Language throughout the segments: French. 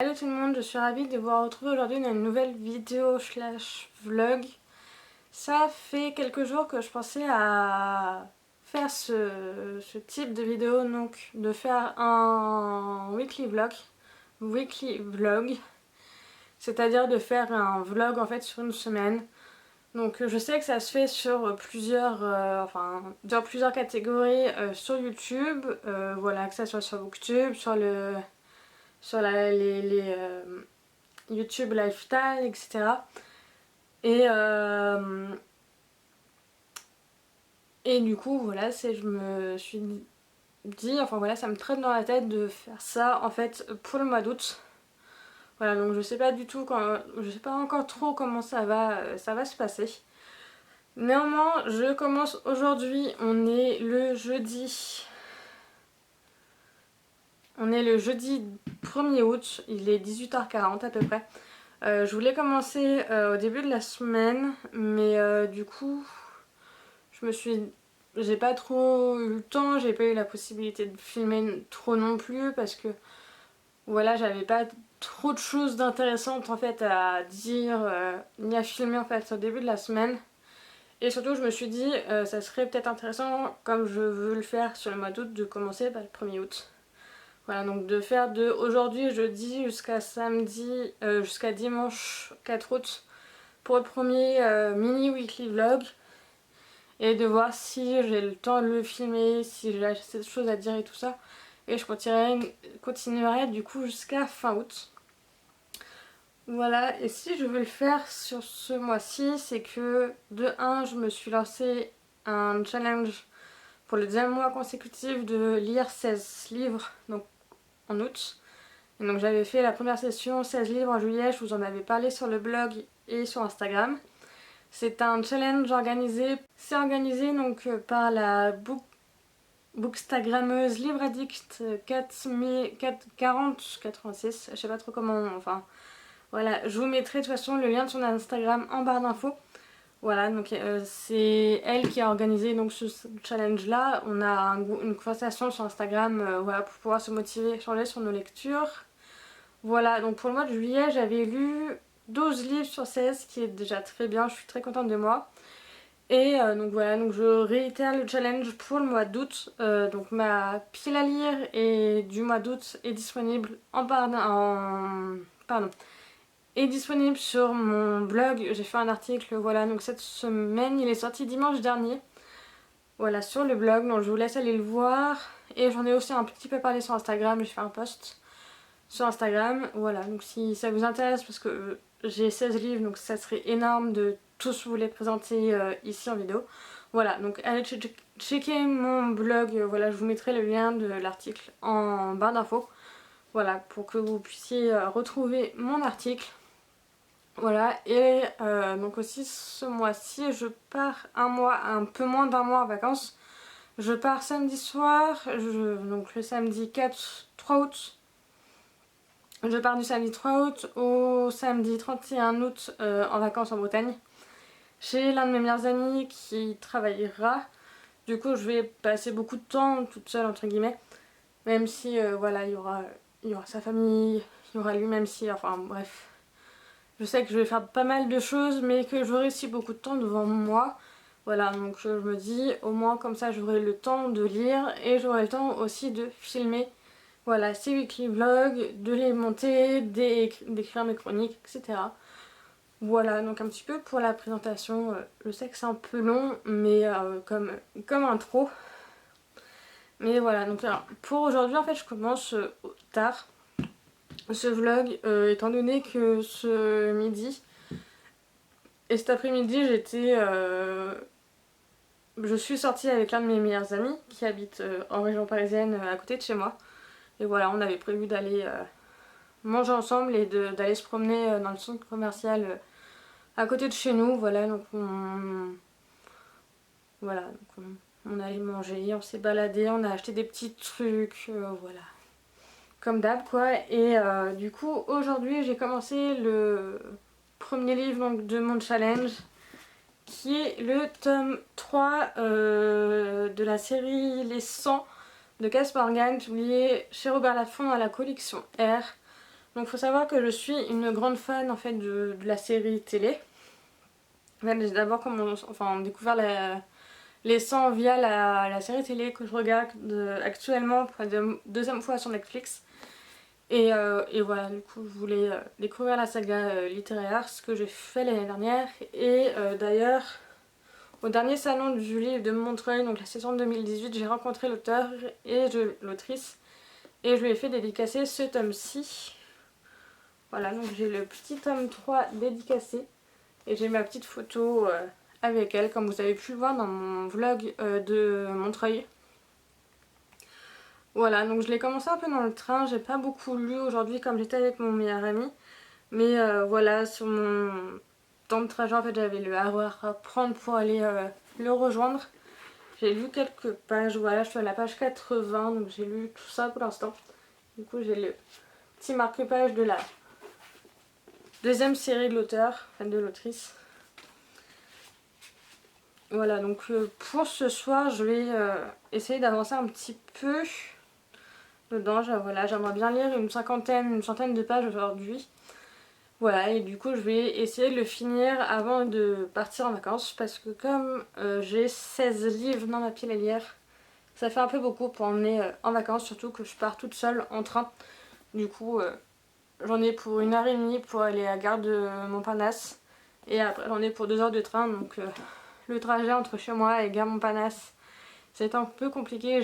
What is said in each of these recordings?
Hello tout le monde, je suis ravie de vous retrouver aujourd'hui dans une nouvelle vidéo slash vlog. Ça fait quelques jours que je pensais à faire ce type de vidéo, donc de faire un weekly vlog, c'est-à-dire de faire un vlog en fait sur une semaine. Donc je sais que ça se fait sur dans plusieurs catégories sur YouTube, voilà, que ça soit sur Booktube, sur les YouTube Lifestyle, etc. Et, euh, et du coup, voilà, je me suis dit, enfin voilà, ça me trotte dans la tête de faire ça en fait pour le mois d'août. Voilà, donc je sais pas du tout je sais pas encore trop comment ça va se passer. Néanmoins, je commence aujourd'hui, on est le jeudi 1er août, il est 18h40 à peu près. Je voulais commencer au début de la semaine, mais du coup, j'ai pas trop eu le temps, j'ai pas eu la possibilité de filmer trop non plus parce que voilà, j'avais pas trop de choses d'intéressantes en fait à dire ni à filmer en fait au début de la semaine. Et surtout, je me suis dit, ça serait peut-être intéressant, comme je veux le faire sur le mois d'août, de commencer par le 1er août. Voilà, donc de faire de aujourd'hui jeudi jusqu'à samedi, jusqu'à dimanche 4 août pour le premier mini weekly vlog et de voir si j'ai le temps de le filmer, si j'ai assez de choses à dire et tout ça. Et je continuerai du coup jusqu'à fin août. Voilà, et si je veux le faire sur ce mois-ci, c'est que de 1, je me suis lancé un challenge pour le deuxième mois consécutif de lire 16 livres, donc en août. Et donc j'avais fait la première session 16 livres en juillet, je vous en avais parlé sur le blog et sur Instagram. C'est un challenge organisé, c'est organisé donc par la bookstagrammeuse Livre Addict 4086, je sais pas trop comment, enfin voilà, je vous mettrai de toute façon le lien de son Instagram en barre d'infos. Voilà, donc c'est elle qui a organisé donc ce challenge là. On a une conversation sur Instagram voilà, pour pouvoir se motiver, échanger sur nos lectures. Voilà, donc pour le mois de juillet, j'avais lu 12 livres sur 16, ce qui est déjà très bien, je suis très contente de moi. Et donc voilà, donc je réitère le challenge pour le mois d'août. Donc ma pile à lire du mois d'août est disponible est disponible sur mon blog. J'ai fait un article, voilà, donc cette semaine, il est sorti dimanche dernier. Voilà, sur le blog, donc je vous laisse aller le voir. Et j'en ai aussi un petit peu parlé sur Instagram, j'ai fait un post sur Instagram. Voilà, donc si ça vous intéresse, parce que j'ai 16 livres, donc ça serait énorme de tous vous les présenter ici en vidéo. Voilà, donc allez checker mon blog, voilà, je vous mettrai le lien de l'article en barre d'infos. Voilà, pour que vous puissiez retrouver mon article. Voilà, et donc aussi ce mois-ci, je pars un peu moins d'un mois en vacances. Je pars samedi soir, donc le samedi 3 août. Je pars du samedi 3 août au samedi 31 août en vacances en Bretagne. Chez l'un de mes meilleurs amis qui travaillera. Du coup, je vais passer beaucoup de temps toute seule, entre guillemets. Même si, voilà, il y aura sa famille, il y aura lui, même si, enfin bref. Je sais que je vais faire pas mal de choses, mais que j'aurai aussi beaucoup de temps devant moi. Voilà, donc je me dis, au moins comme ça, j'aurai le temps de lire et j'aurai le temps aussi de filmer. Voilà, ces weekly vlogs, de les monter, d'écrire mes chroniques, etc. Voilà, donc un petit peu pour la présentation. Je sais que c'est un peu long, mais comme intro. Mais voilà, donc alors, pour aujourd'hui, en fait, je commence tard ce vlog, étant donné que ce midi et cet après-midi, je suis sortie avec l'un de mes meilleurs amis qui habite en région parisienne à côté de chez moi. Et voilà, on avait prévu d'aller manger ensemble et d'aller se promener dans le centre commercial à côté de chez nous. Voilà, donc on allait manger, on s'est baladé, on a acheté des petits trucs, voilà. Comme d'hab quoi. Et du coup, aujourd'hui, j'ai commencé le premier livre donc, de mon challenge, qui est le tome 3 de la série Les 100 de Caspar Morgan, publié chez Robert Laffont à la collection R. Donc faut savoir que je suis une grande fan en fait de la série télé. En fait, j'ai d'abord découvert les 100 via la série télé que je regarde actuellement pour la deuxième fois sur Netflix. Et voilà, du coup, je voulais découvrir la saga littéraire, ce que j'ai fait l'année dernière. Et d'ailleurs, au dernier salon du livre de Montreuil, donc la saison 2018, j'ai rencontré l'auteur et l'autrice. Et je lui ai fait dédicacer ce tome-ci. Voilà, donc j'ai le petit tome 3 dédicacé. Et j'ai ma petite photo avec elle, comme vous avez pu le voir dans mon vlog de Montreuil. Voilà, donc je l'ai commencé un peu dans le train, j'ai pas beaucoup lu aujourd'hui comme j'étais avec mon meilleur ami. Mais voilà, sur mon temps de trajet, en fait, j'avais le RER à prendre pour aller le rejoindre. J'ai lu quelques pages, voilà, je suis à la page 80, donc j'ai lu tout ça pour l'instant. Du coup, j'ai le petit marque-page de la deuxième série de l'auteur, enfin de l'autrice. Voilà, donc pour ce soir, je vais essayer d'avancer un petit peu dedans. Voilà, j'aimerais bien lire une centaine de pages aujourd'hui. Voilà, et du coup, je vais essayer de le finir avant de partir en vacances parce que comme j'ai 16 livres dans ma pile à lire, ça fait un peu beaucoup pour emmener en vacances, surtout que je pars toute seule en train. Du coup, j'en ai pour 1h30 pour aller à la gare de Montparnasse et après j'en ai pour 2 heures de train, donc le trajet entre chez moi et gare Montparnasse, c'est un peu compliqué.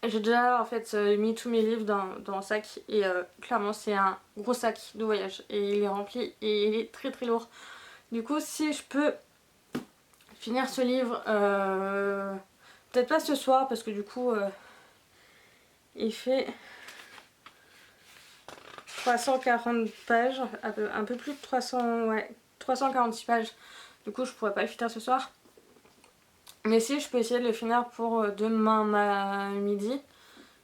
J'ai déjà en fait mis tous mes livres dans un sac et clairement c'est un gros sac de voyage et il est rempli et il est très très lourd. Du coup, si je peux finir ce livre, peut-être pas ce soir parce que du coup il fait 340 pages, un peu plus de 300, ouais, 346 pages. Du coup, je pourrais pas le finir ce soir. Mais si, je peux essayer de le finir pour demain midi.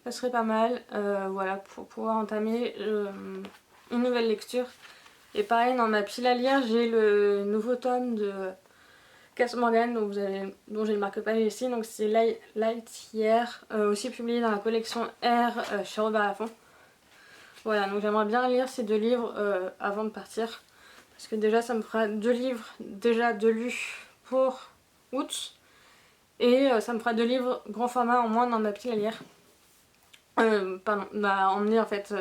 Ça serait pas mal, voilà, pour pouvoir entamer une nouvelle lecture. Et pareil, dans ma pile à lire, j'ai le nouveau tome de Cass Morgan, dont j'ai le marque-page ici. Donc c'est Lightyear, aussi publié dans la collection R chez Robert Laffont. Voilà, donc j'aimerais bien lire ces 2 livres avant de partir. Parce que déjà, ça me fera 2 livres déjà de lus pour août. Et ça me fera 2 livres grand format en moins dans ma pile à lire. Pardon, m'a emmené en fait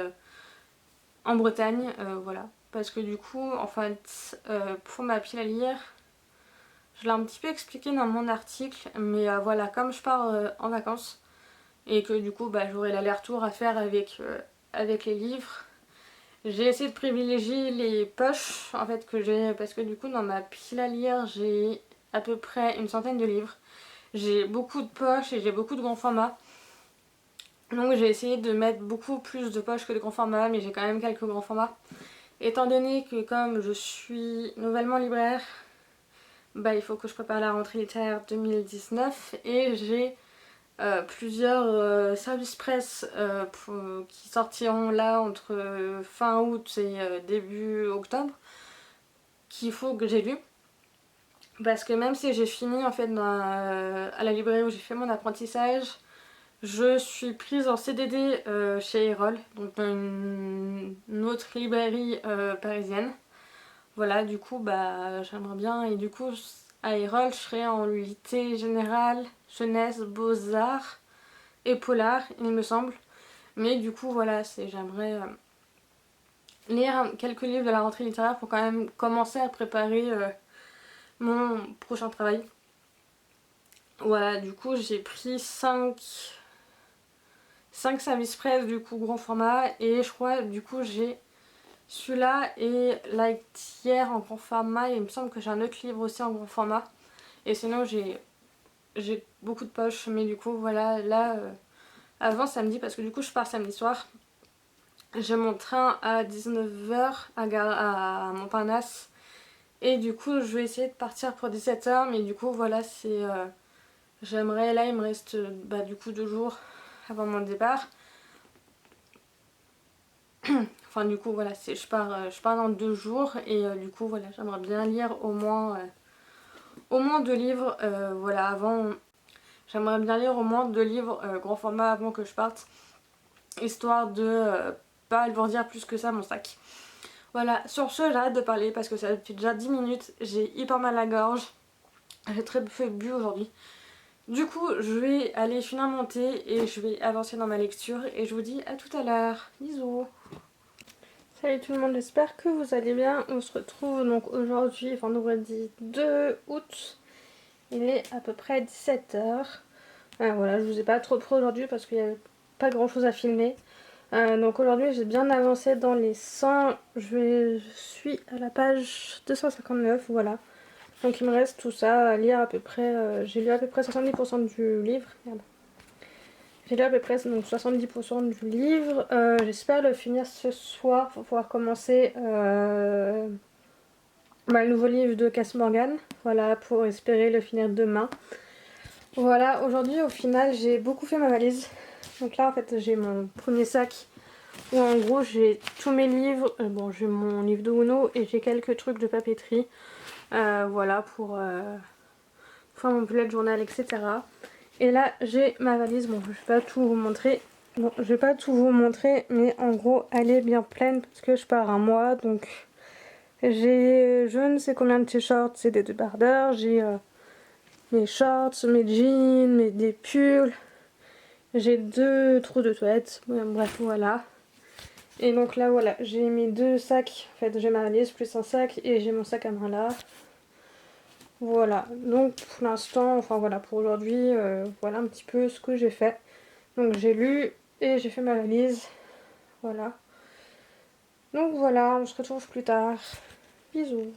en Bretagne, voilà. Parce que du coup, en fait, pour ma pile à lire, je l'ai un petit peu expliqué dans mon article, mais voilà, comme je pars en vacances et que du coup, bah, j'aurai l'aller-retour à faire avec les livres, j'ai essayé de privilégier les poches en fait que j'ai, parce que du coup, dans ma pile à lire, j'ai à peu près une centaine de livres. J'ai beaucoup de poches et j'ai beaucoup de grands formats. Donc j'ai essayé de mettre beaucoup plus de poches que de grands formats, mais j'ai quand même quelques grands formats. Étant donné que comme je suis nouvellement libraire, bah, il faut que je prépare la rentrée littéraire 2019 et j'ai plusieurs services presse qui sortiront là entre fin août et début octobre qu'il faut que j'ai lu. Parce que même si j'ai fini en fait à la librairie où j'ai fait mon apprentissage, je suis prise en CDD chez Erol, donc dans une autre librairie parisienne. Voilà, du coup, bah, j'aimerais bien. Et du coup, à Erol, je serai en unité générale, jeunesse, beaux-arts et polar, il me semble. Mais du coup, voilà, j'aimerais lire quelques livres de la rentrée littéraire pour quand même commencer à préparer mon prochain travail. Voilà, du coup, j'ai pris 5 services presse du coup grand format et je crois du coup j'ai celui-là et Lightyear en grand format et il me semble que j'ai un autre livre aussi en grand format et sinon j'ai beaucoup de poches mais du coup voilà là avant samedi parce que du coup je pars samedi soir, j'ai mon train à 19h à Montparnasse et du coup je vais essayer de partir pour 17h mais du coup voilà c'est j'aimerais, là il me reste bah, du coup 2 jours avant mon départ. Enfin du coup voilà, je pars dans 2 jours et du coup voilà, j'aimerais bien lire au moins 2 livres, voilà, avant, j'aimerais bien lire au moins 2 livres grand format avant que je parte, histoire de pas vous en dire plus que ça mon sac. Voilà, sur ce j'arrête de parler parce que ça fait déjà 10 minutes, j'ai hyper mal à la gorge, j'ai très peu bu aujourd'hui. Du coup je vais aller finir mon thé et je vais avancer dans ma lecture et je vous dis à tout à l'heure. Bisous. Salut tout le monde, j'espère que vous allez bien. On se retrouve donc aujourd'hui, vendredi 2 août. Il est à peu près 17h. Voilà, je vous ai pas trop pris aujourd'hui parce qu'il n'y avait pas grand chose à filmer. Donc aujourd'hui j'ai bien avancé dans les 100. Je suis à la page 259, voilà. Donc il me reste tout ça à lire à peu près. J'ai lu à peu près 70% du livre. Merde. J'ai lu à peu près donc 70% du livre. J'espère le finir ce soir pour pouvoir commencer le nouveau livre de Cass Morgan. Voilà, pour espérer le finir demain. Voilà, aujourd'hui au final j'ai beaucoup fait ma valise. Donc là en fait j'ai mon premier sac où en gros j'ai tous mes livres. Bon, j'ai mon livre de Uno et j'ai quelques trucs de papeterie. Voilà, pour faire mon bullet journal, etc. Et là j'ai ma valise. Bon, je vais pas tout vous montrer. Bon, je vais pas tout vous montrer, mais en gros elle est bien pleine parce que je pars un mois. Donc j'ai je ne sais combien de t-shirts et des débardeurs. J'ai mes shorts, mes jeans, des pulls. J'ai 2 trous de toilette. Bref, voilà. Et donc là, voilà, j'ai mes 2 sacs. En fait, j'ai ma valise plus un sac et j'ai mon sac à main là. Voilà. Donc pour l'instant, enfin voilà, pour aujourd'hui, voilà un petit peu ce que j'ai fait. Donc j'ai lu et j'ai fait ma valise. Voilà. Donc voilà, on se retrouve plus tard. Bisous.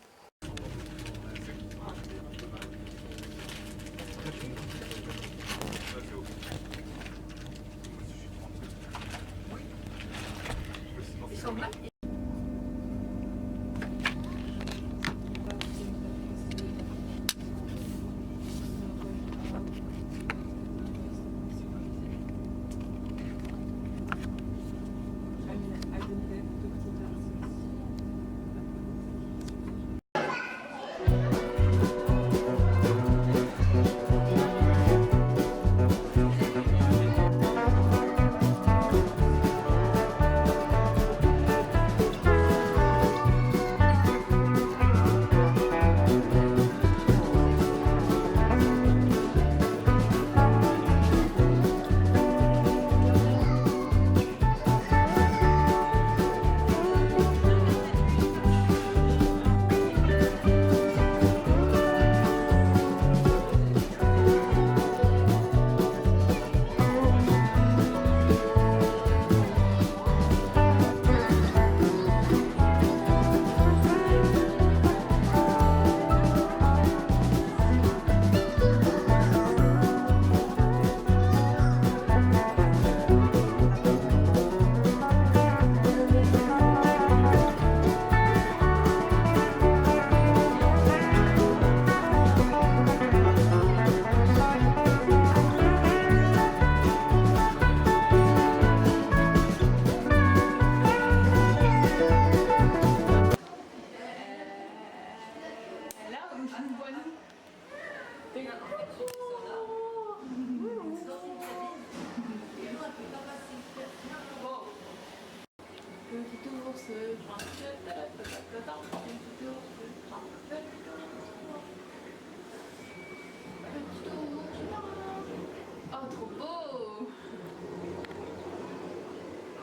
Oh, trop beau!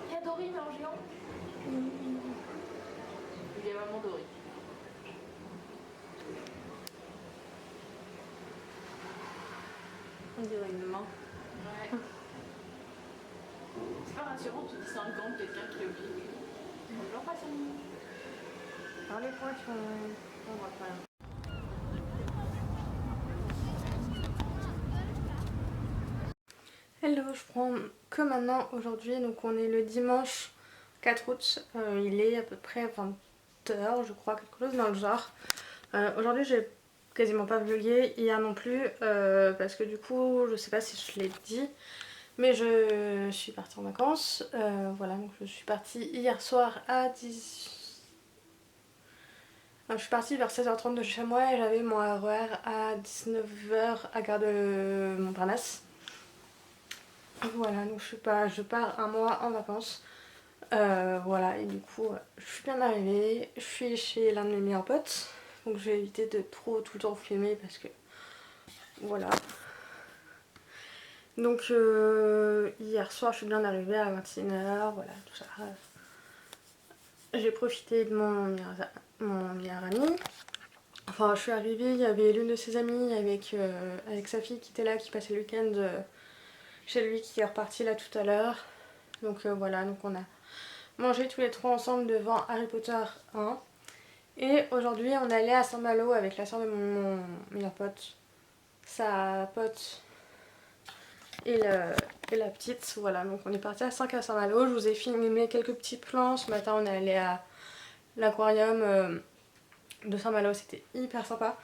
Il y a Dory, mais en géant. Il y a maman Dory. On dirait une main. Ouais. C'est pas rassurant, tu dis 5 ans, quelqu'un qui oublie. Bonjour, patient. Alors les points, on voit pas. Hello, je prends que maintenant aujourd'hui, donc on est le dimanche 4 août, il est à peu près 20h je crois, quelque chose dans le genre. Aujourd'hui j'ai quasiment pas vlogué, hier non plus, parce que du coup je sais pas si je l'ai dit, mais je suis partie en vacances, voilà, donc je suis partie hier soir à 10... je suis partie vers 16h30 de chez moi et j'avais mon RER à 19h à Gare de Montparnasse. Voilà, donc je pars un mois en vacances. Voilà, et du coup, je suis bien arrivée. Je suis chez l'un de mes meilleurs potes. Donc je vais éviter de trop tout le temps filmer parce que voilà. Donc hier soir, je suis bien arrivée à 21h, voilà, tout ça. J'ai profité de mon meilleur ami. Enfin, je suis arrivée, il y avait l'une de ses amies avec sa fille qui était là, qui passait le week-end chez lui, qui est repartie là tout à l'heure. Donc voilà, donc on a mangé tous les trois ensemble devant Harry Potter 1. Et aujourd'hui, on est allé à Saint-Malo avec la soeur de mon meilleur pote, sa pote et la petite. Voilà, donc on est parti à 5 à Saint-Malo. Je vous ai filmé quelques petits plans. Ce matin, on est allé à l'aquarium de Saint-Malo, c'était hyper sympa.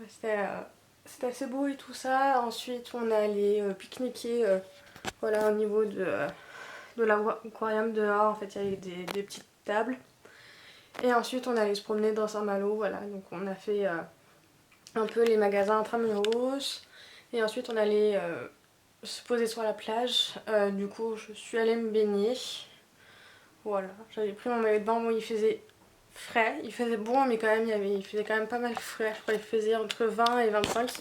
C'était assez beau et tout ça. Ensuite, on est allé pique-niquer voilà, au niveau de l'aquarium dehors. En fait, il y avait des petites tables. Et ensuite, on est allé se promener dans Saint-Malo. Voilà, donc on a fait un peu les magasins intramuros. Et ensuite, on allait se poser sur la plage. Du coup, je suis allée me baigner. Voilà, j'avais pris mon maillot de bain. Bon, il faisait frais, il faisait bon, mais quand même, il faisait quand même pas mal frais. Je crois qu'il faisait entre 20 et 25.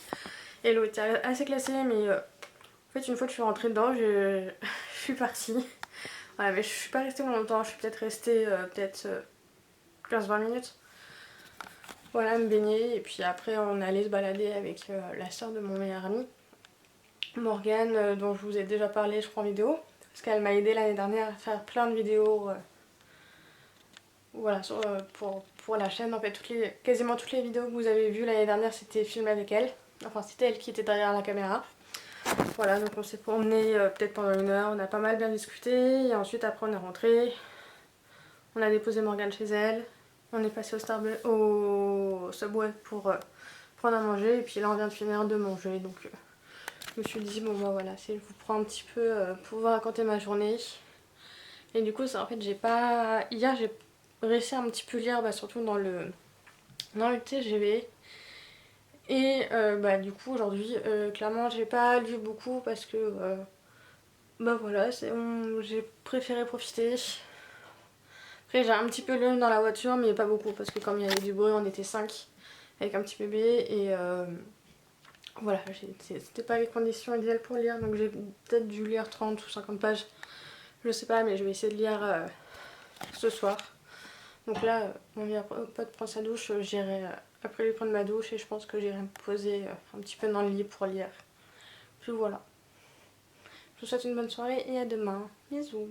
Et l'eau était assez glacée, mais en fait, une fois que je suis rentrée dedans, je suis partie. Voilà, mais je suis pas restée longtemps, je suis peut-être restée 15-20 minutes. Voilà, me baigner. Et puis après, on allait se balader avec la soeur de mon meilleur ami, Morgane, dont je vous ai déjà parlé, je crois, en vidéo. Parce qu'elle m'a aidé l'année dernière à faire plein de vidéos. Voilà, pour la chaîne. En fait, quasiment toutes les vidéos que vous avez vues l'année dernière, c'était filmé avec elle. Enfin, c'était elle qui était derrière la caméra. Voilà, donc on s'est promené peut-être pendant 1 heure. On a pas mal bien discuté. Et ensuite, après, on est rentré. On a déposé Morgane chez elle. On est passé au Subway pour prendre à manger. Et puis là, on vient de finir de manger. Donc, je me suis dit, bon, bah voilà, je vous prends un petit peu pour vous raconter ma journée. Et du coup, en fait, j'ai pas. Hier, j'ai réussi à un petit peu lire, surtout dans le TGV. Et bah du coup aujourd'hui clairement j'ai pas lu beaucoup parce que bah voilà, j'ai préféré profiter. Après j'ai un petit peu lu dans la voiture mais pas beaucoup parce que comme il y avait du bruit on était 5 avec un petit bébé et voilà, c'était pas les conditions idéales pour lire donc j'ai peut-être dû lire 30 ou 50 pages. Je sais pas mais je vais essayer de lire ce soir. Donc là, mon meilleur pote prend sa douche, j'irai après lui prendre ma douche et je pense que j'irai me poser un petit peu dans le lit pour lire. Puis voilà. Je vous souhaite une bonne soirée et à demain. Bisous.